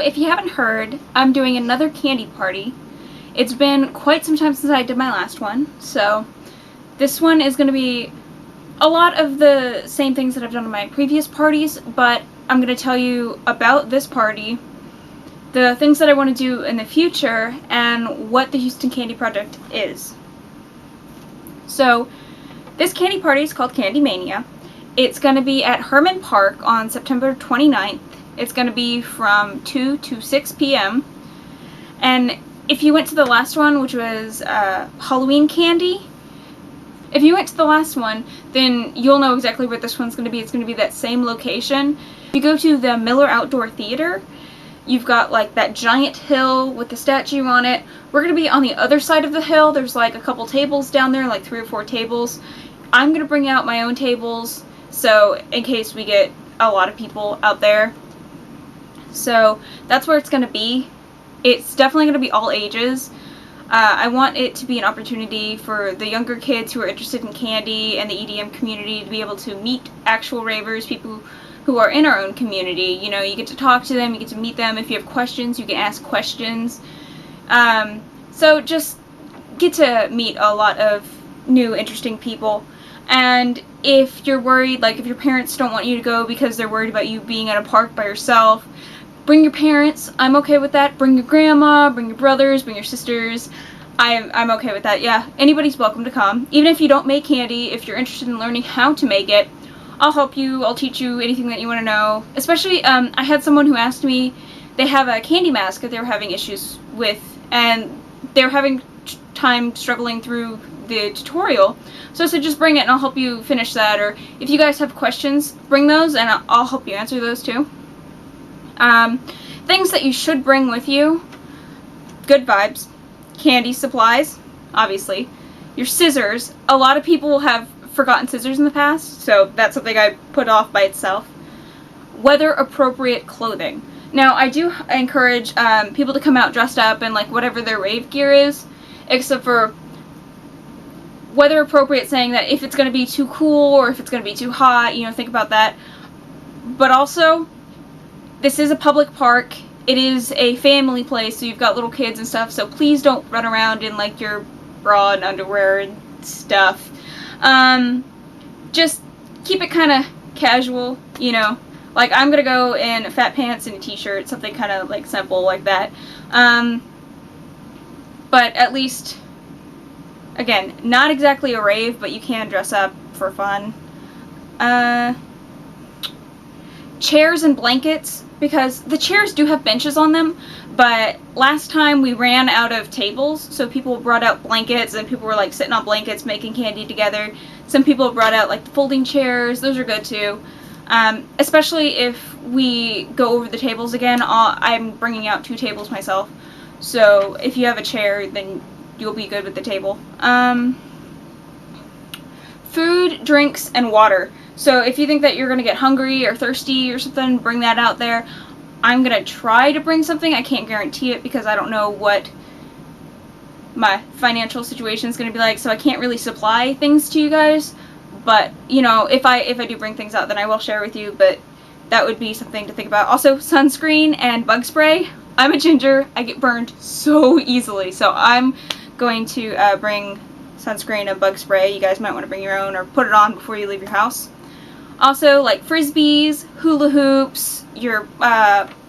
if you haven't heard, I'm doing another candy party. It's been quite some time since I did my last one, so this one is going to be a lot of the same things that I've done in my previous parties, but I'm going to tell you about this party, the things that I want to do in the future, and what the Houston Candy Project is. So, this candy party is called Candy Mania. It's going to be at Herman Park on September 29th. It's going to be from 2 to 6 p.m. And if you went to the last one, which was Halloween candy, if you went to the last one, then you'll know exactly where this one's going to be. It's going to be that same location. If you go to the Miller Outdoor Theater, you've got like that giant hill with the statue on it. We're going to be on the other side of the hill. There's like a couple tables down there, like 3 or 4 tables. I'm going to bring out my own tables, so in case we get a lot of people out there. So that's where it's going to be. It's definitely going to be all ages. I want it to be an opportunity for the younger kids who are interested in candy and the EDM community to be able to meet actual ravers, people who are in our own community. You know, you get to talk to them, you get to meet them. If you have questions, you can ask questions. So just get to meet a lot of new, interesting people. And if you're worried, like if your parents don't want you to go because they're worried about you being at a park by yourself, bring your parents. I'm okay with that. Bring your grandma, bring your brothers, bring your sisters. I'm okay with that. Yeah, anybody's welcome to come. Even if you don't make candy, if you're interested in learning how to make it, I'll help you. I'll teach you anything that you want to know. Especially, I had someone who asked me, they have a candy mask that they were having issues with, and they were having time struggling through the tutorial. So I said, just bring it and I'll help you finish that. Or if you guys have questions, bring those and I'll help you answer those too. Things that you should bring with you: good vibes, candy supplies, obviously, your scissors. A lot of people have forgotten scissors in the past, so that's something I put off by itself. Weather appropriate clothing. Now, I do encourage people to come out dressed up in like whatever their rave gear is, except for weather appropriate, saying that if it's going to be too cool or if it's going to be too hot, you know, think about that. But also, this is a public park. It is a family place, so you've got little kids and stuff, so please don't run around in like your bra and underwear and stuff. Just keep it kind of casual, you know. Like, I'm gonna go in fat pants and a t-shirt, something kind of like simple like that. But at least, again, not exactly a rave, but you can dress up for fun. Chairs and blankets, because the chairs do have benches on them, but last time we ran out of tables, so people brought out blankets and people were like sitting on blankets making candy together. Some people brought out like the folding chairs. Those are good too. Especially if we go over the tables again, I'm bringing out 2 tables myself, so if you have a chair, then you'll be good with the table. Food, drinks, and water. So if you think that you're going to get hungry or thirsty or something, bring that out there. I'm going to try to bring something. I can't guarantee it because I don't know what my financial situation is going to be like, so I can't really supply things to you guys. But, you know, if I do bring things out, then I will share with you, but that would be something to think about. Also, sunscreen and bug spray. I'm a ginger. I get burned so easily, so I'm going to bring sunscreen and bug spray. You guys might want to bring your own or put it on before you leave your house. Also, like frisbees, hula hoops, your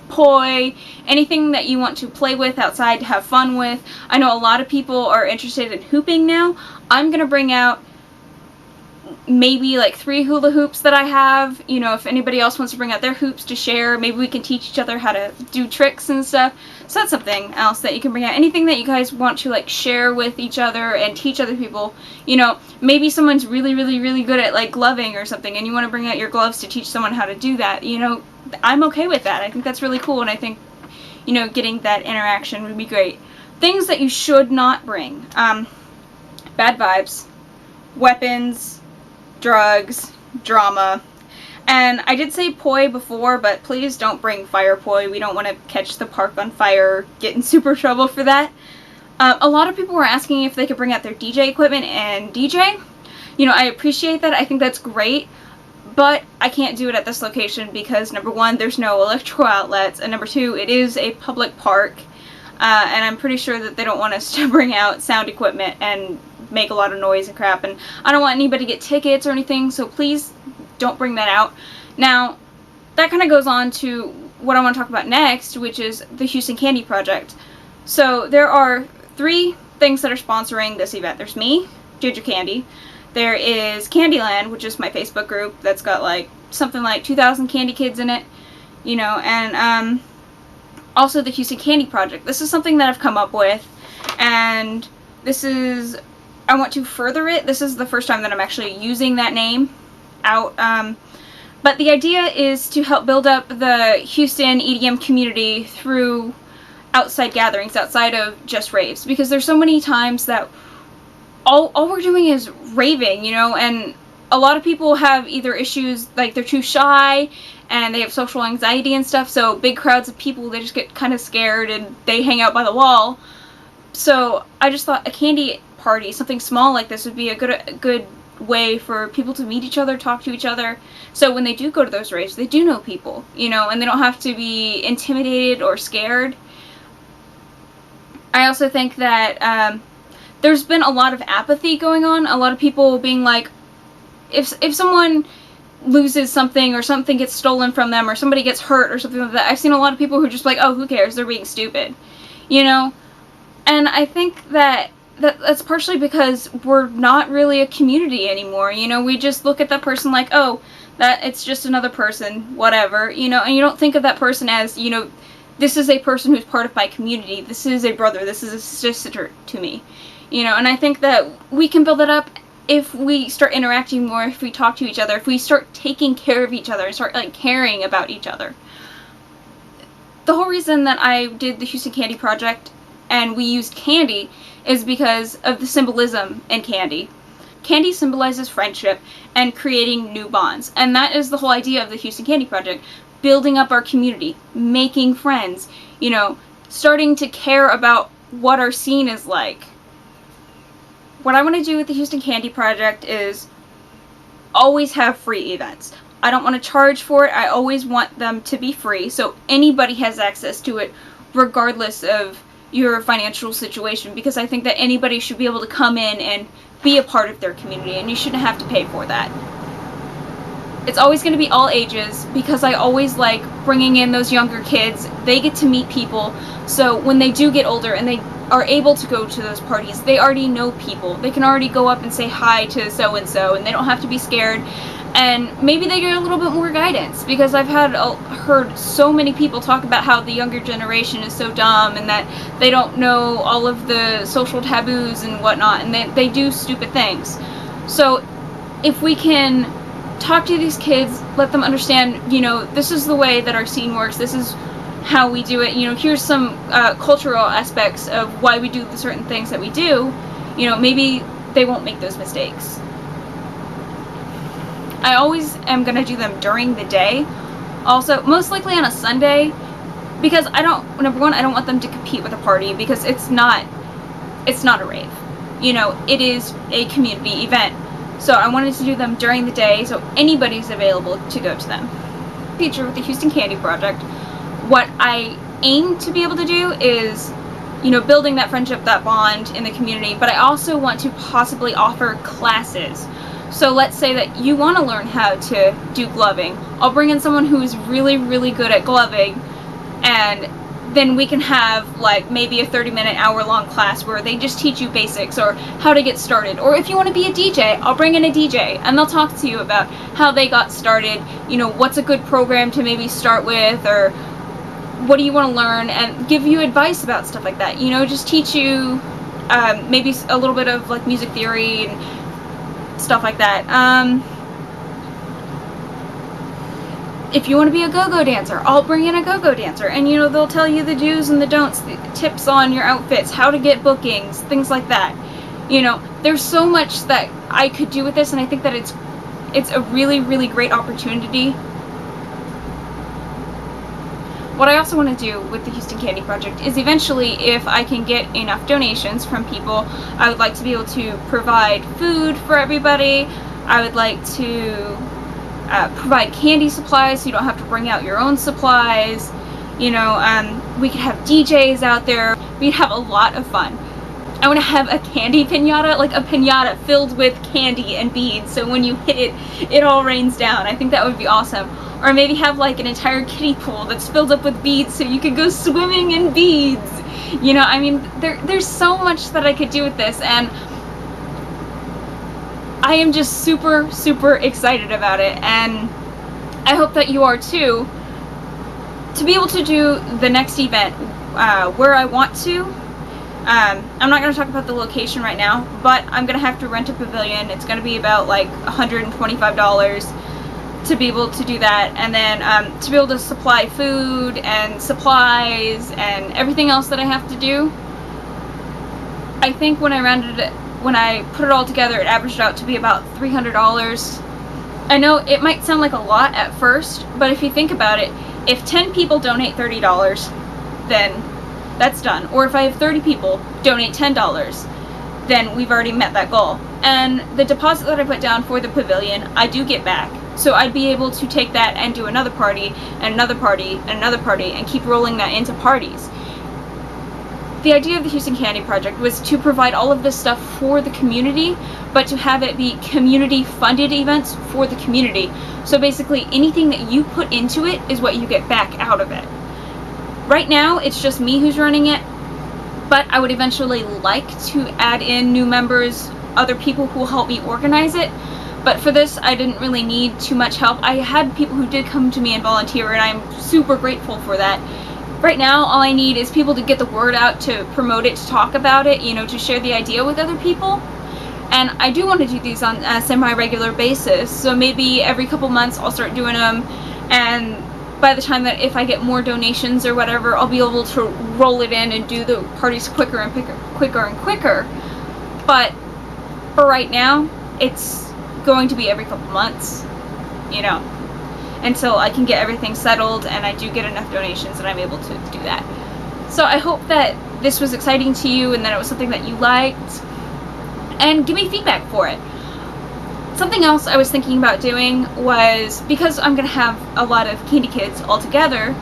poi, anything that you want to play with outside to have fun with. I know a lot of people are interested in hooping now. I'm going to bring out maybe like 3 hula hoops that I have. You know, if anybody else wants to bring out their hoops to share, maybe we can teach each other how to do tricks and stuff. So that's something else that you can bring out. Anything that you guys want to like share with each other and teach other people. You know, maybe someone's really, really, really good at like gloving or something and you want to bring out your gloves to teach someone how to do that. You know, I'm okay with that. I think that's really cool, and I think, you know, getting that interaction would be great. Things that you should not bring. Bad vibes, weapons, drugs, drama. And I did say poi before, but please don't bring fire poi. We don't want to catch the park on fire, get in super trouble for that. A lot of people were asking if they could bring out their DJ equipment and DJ. You know, I appreciate that. I think that's great. But I can't do it at this location because, number one, there's no electrical outlets, and number two, it is a public park, and I'm pretty sure that they don't want us to bring out sound equipment and make a lot of noise and crap, and I don't want anybody to get tickets or anything, so please don't bring that out. Now, that kind of goes on to what I want to talk about next, which is the Houston Kandi Project. So there are 3 things that are sponsoring this event. There's me, Ginger Kandi. There is Candyland, which is my Facebook group that's got like something like 2,000 Kandi kids in it, you know, and also the Houston Kandi Project. This is something that I've come up with, and this is, I want to further it. This is the first time that I'm actually using that name out, but the idea is to help build up the Houston EDM community through outside gatherings, outside of just raves, because there's so many times that all we're doing is raving, you know, and a lot of people have either issues, like they're too shy, and they have social anxiety and stuff, so big crowds of people, they just get kind of scared, and they hang out by the wall. So I just thought a Kandi party, something small like this, would be a good way for people to meet each other, talk to each other, so when they do go to those raves, they do know people, you know, and they don't have to be intimidated or scared. I also think that there's been a lot of apathy going on, a lot of people being like, if someone loses something or something gets stolen from them or somebody gets hurt or something like that, I've seen a lot of people who are just like, oh, who cares, they're being stupid, you know, and I think that's partially because we're not really a community anymore, you know, we just look at that person like, oh, that it's just another person, whatever, you know, and you don't think of that person as, you know, this is a person who's part of my community, this is a brother, this is a sister to me. You know, and I think that we can build it up if we start interacting more, if we talk to each other, if we start taking care of each other and start like caring about each other. The whole reason that I did the Houston Kandi Project and we used candy is because of the symbolism in candy. Candy symbolizes friendship and creating new bonds, and that is the whole idea of the Houston Kandi Project. Building up our community, making friends, you know, starting to care about what our scene is like. What I want to do with the Houston Kandi Project is always have free events. I don't want to charge for it. I always want them to be free, so anybody has access to it regardless of your financial situation, because I think that anybody should be able to come in and be a part of their community, and you shouldn't have to pay for that. It's always going to be all ages, because I always like bringing in those younger kids. They get to meet people, so when they do get older and they are able to go to those parties, they already know people. They can already go up and say hi to so-and-so, and they don't have to be scared, and maybe they get a little bit more guidance, because I've heard so many people talk about how the younger generation is so dumb and that they don't know all of the social taboos and whatnot, and they do stupid things. So if we can talk to these kids, let them understand, you know, this is the way that our scene works, this is how we do it, you know, here's some cultural aspects of why we do the certain things that we do, you know, maybe they won't make those mistakes. I always am going to do them during the day, also, most likely on a Sunday, because number one, I don't want them to compete with a party, because it's not a rave, you know, it is a community event. So I wanted to do them during the day, so anybody's available to go to them. Feature with the Houston Kandi Project, what I aim to be able to do is, you know, building that friendship, that bond in the community, but I also want to possibly offer classes. So let's say that you want to learn how to do gloving. I'll bring in someone who's really, really good at gloving, and then we can have like maybe a 30-minute, hour-long class where they just teach you basics or how to get started. Or if you want to be a DJ, I'll bring in a DJ and they'll talk to you about how they got started, you know, what's a good program to maybe start with, or what do you want to learn, and give you advice about stuff like that, you know, just teach you maybe a little bit of like music theory and stuff like that. If you want to be a go-go dancer, I'll bring in a go-go dancer, and you know, they'll tell you the do's and the don'ts, the tips on your outfits, how to get bookings, things like that. You know, there's so much that I could do with this, and I think that it's a really, really great opportunity. What I also want to do with the Houston Kandi Project is eventually, if I can get enough donations from people, I would like to be able to provide food for everybody. I would like to provide candy supplies so you don't have to bring out your own supplies. You know, we could have DJs out there. We'd have a lot of fun. I want to have a candy piñata, like a piñata filled with candy and beads, so when you hit it, it all rains down. I think that would be awesome. Or maybe have like an entire kiddie pool that's filled up with beads so you could go swimming in beads. You know, I mean, there's so much that I could do with this, and I am just super, super excited about it, and I hope that you are too, to be able to do the next event where I want to. I'm not going to talk about the location right now, but I'm going to have to rent a pavilion. It's going to be about like $125 to be able to do that, and then to be able to supply food and supplies and everything else that I have to do. I think when I put it all together, it averaged out to be about $300. I know it might sound like a lot at first, but if you think about it, if 10 people donate $30, then that's done. Or if I have 30 people donate $10, then we've already met that goal. And the deposit that I put down for the pavilion, I do get back. So I'd be able to take that and do another party, and another party, and another party, and keep rolling that into parties. The idea of the Houston Candy Project was to provide all of this stuff for the community, but to have it be community-funded events for the community. So basically, anything that you put into it is what you get back out of it. Right now, it's just me who's running it, but I would eventually like to add in new members, other people who will help me organize it. But for this, I didn't really need too much help. I had people who did come to me and volunteer, and I'm super grateful for that. Right now, all I need is people to get the word out, to promote it, to talk about it, you know, to share the idea with other people. And I do want to do these on a semi-regular basis, so maybe every couple months I'll start doing them, and by the time that if I get more donations or whatever, I'll be able to roll it in and do the parties quicker and quicker. But for right now, it's going to be every couple months, you know, until I can get everything settled and I do get enough donations that I'm able to do that. So I hope that this was exciting to you and that it was something that you liked, and give me feedback for it. Something else I was thinking about doing was, because I'm going to have a lot of Candy Kids all together,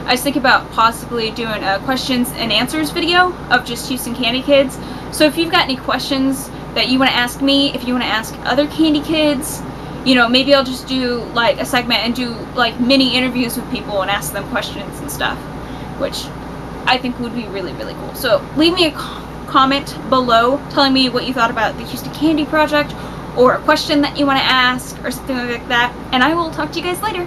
I was thinking about possibly doing a questions and answers video of just Houston Candy Kids. So if you've got any questions that you want to ask me, if you want to ask other Candy Kids, you know, maybe I'll just do like a segment and do like mini interviews with people and ask them questions and stuff, which I think would be really, really cool. So leave me a comment below telling me what you thought about the Houston Candy Project, or a question that you want to ask, or something like that, and I will talk to you guys later.